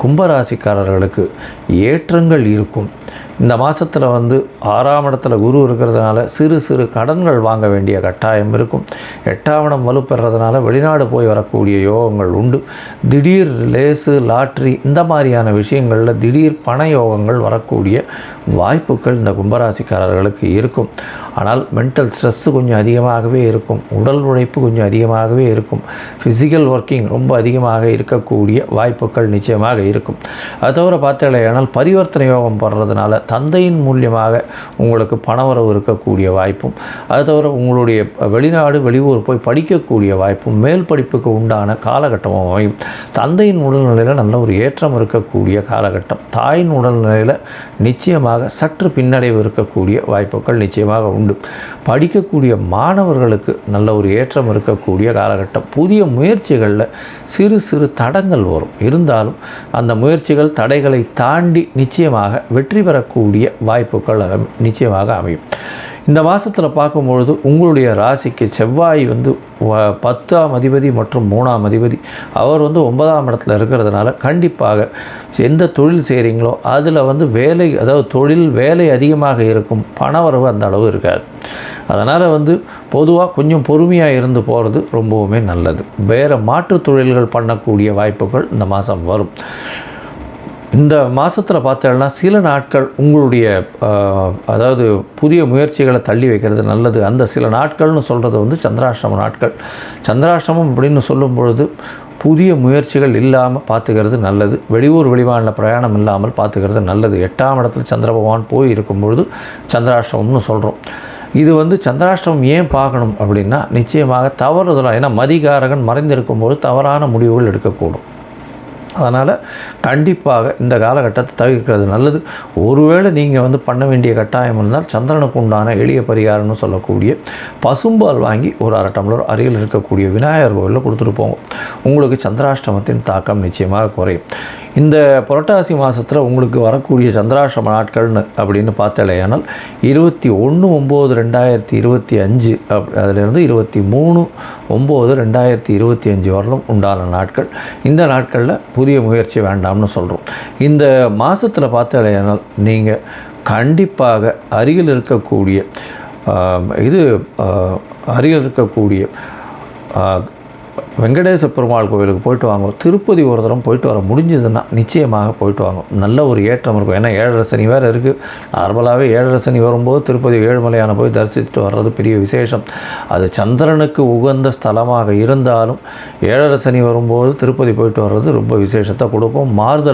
கும்பராசிக்காரர்களுக்கு ஏற்றங்கள் இருக்கும். இந்த மாதத்தில் 6ஆம் இடத்துல குரு இருக்கிறதுனால சிறு சிறு கடன்கள் வாங்க வேண்டிய கட்டாயம் இருக்கும். 8ஆம் இடம் வலுப்பெறதுனால வெளிநாடு போய் வரக்கூடிய யோகங்கள் உண்டு. திடீர் லேசு லாட்ரி இந்த மாதிரியான விஷயங்களில் திடீர் பண யோகங்கள் வரக்கூடிய வாய்ப்புகள் இந்த கும்பராசிக்காரர்களுக்கு இருக்கும். ஆனால் மென்டல் ஸ்ட்ரெஸ்ஸு கொஞ்சம் அதிகமாகவே இருக்கும். உடல் உழைப்பு கொஞ்சம் அதிகமாகவே இருக்கும். ஃபிசிக்கல் ஒர்க்கிங் ரொம்ப அதிகமாக இருக்கக்கூடிய வாய்ப்புகள் நிச்சயமாக இருக்கும். அது தவிர பார்த்தீங்கன்னா பரிவர்த்தனை யோகம் படுறதுனால தந்தையின் மூலியமாக உங்களுக்கு பணவரவு இருக்கக்கூடிய வாய்ப்பும், அது தவிர உங்களுடைய வெளிநாடு வெளியூர் போய் படிக்கக்கூடிய வாய்ப்பும், மேல் படிப்புக்கு உண்டான காலகட்டமும் அமையும். தந்தையின் உடல்நிலையில் நல்ல ஒரு ஏற்றம் இருக்கக்கூடிய காலகட்டம். தாயின் உடல்நிலையில் நிச்சயமாக சற்று பின்னடைவு இருக்கக்கூடிய வாய்ப்புகள் நிச்சயமாக உண்டு. படிக்கக்கூடிய மாணவர்களுக்கு நல்ல ஒரு ஏற்றம் இருக்கக்கூடிய காலகட்டம். புதிய முயற்சிகளில் சிறு சிறு தடங்கள் வரும். இருந்தாலும் அந்த முயற்சிகள் தடைகளை தாண்டி நிச்சயமாக வெற்றி பெறக்கூடிய வாய்ப்புகள் நிச்சயமாக அமையும். இந்த மாதத்தில் பார்க்கும்பொழுது உங்களுடைய ராசிக்கு செவ்வாய் 10ஆம் அதிபதி மற்றும் 3ஆம் அதிபதி அவர் 9ஆம் இடத்துல இருக்கிறதுனால கண்டிப்பாக எந்த தொழில் செய்கிறீங்களோ அதில் வேலை, அதாவது தொழில் வேலை அதிகமாக இருக்கும், பணவரவு அந்த அளவு இருக்காது. அதனால் பொதுவாக கொஞ்சம் பொறுமையாக இருந்து போகிறது ரொம்பவுமே நல்லது. வேறு மாற்றுத் தொழில்கள் பண்ணக்கூடிய வாய்ப்புகள் இந்த மாதம் வரும். இந்த மாதத்தில் பார்த்தோம்னா சில நாட்கள் உங்களுடைய அதாவது புதிய முயற்சிகளை தள்ளி வைக்கிறது நல்லது. அந்த சில நாட்கள்னு சொல்கிறது சந்திராஷ்டம நாட்கள். சந்திராஷ்டமம் அப்படின்னு சொல்லும் பொழுது புதிய முயற்சிகள் இல்லாமல் பார்த்துக்கிறது நல்லது. வெளியூர் வெளிமாநில பிரயாணம் இல்லாமல் பார்த்துக்கிறது நல்லது. 8ஆம் இடத்துல சந்திர பகவான் போய் இருக்கும் பொழுது சந்திராஷ்டமம்னு சொல்கிறோம். இது சந்திராஷ்டமம் ஏன் பார்க்கணும் அப்படின்னா நிச்சயமாக தவறுதலாக, ஏன்னா மதிகாரகன் மறைந்திருக்கும்போது தவறான முடிவுகள் எடுக்கக்கூடும். அதனால் கண்டிப்பாக இந்த காலகட்டத்தை தவிர்க்கிறது நல்லது. ஒருவேளை நீங்கள் பண்ண வேண்டிய கட்டாயம் இருந்தால் சந்திரனுக்கு உண்டான எளிய பரிகாரம்னு சொல்லக்கூடிய பசும்பால் வாங்கி ஒரு 1/2 டம்ளர் அருகில் இருக்கக்கூடிய விநாயகர் கோவிலில் கொடுத்துட்டு போங்க. உங்களுக்கு சந்திராஷ்டமத்தின் தாக்கம் நிச்சயமாக குறையும். இந்த புரட்டாசி மாதத்தில் உங்களுக்கு வரக்கூடிய சந்திராஷ்டம நாட்கள்னு அப்படின்னு பார்த்தாலேயானால் 21/9/2025 அதிலிருந்து 23/9/2025 வரலும் உண்டான நாட்கள். இந்த நாட்களில் புதிய முயற்சி வேண்டாம்னு சொல்கிறோம். இந்த மாதத்தில் பார்த்தாலேயானால் நீங்கள் கண்டிப்பாக அருகில் இருக்கக்கூடிய வெங்கடேச பெருமாள் கோவிலுக்கு போயிட்டு வாங்க. திருப்பதி ஒரு தரம் போயிட்டு வர முடிஞ்சதுன்னா நிச்சயமாக போயிட்டு வாங்க. நல்ல ஒரு ஏற்றம் இருக்கும். ஏன்னா 7.5 சனி வேறு இருக்குது. நார்மலாகவே 7.5 சனி வரும்போது திருப்பதி ஏழுமலையான போய் தரிசிச்சுட்டு வர்றது பெரிய விசேஷம். அது சந்திரனுக்கு உகந்த ஸ்தலமாக இருந்தாலும் 7.5 சனி வரும்போது திருப்பதி போயிட்டு வர்றது ரொம்ப விசேஷத்தை கொடுக்கும். மாறுதல்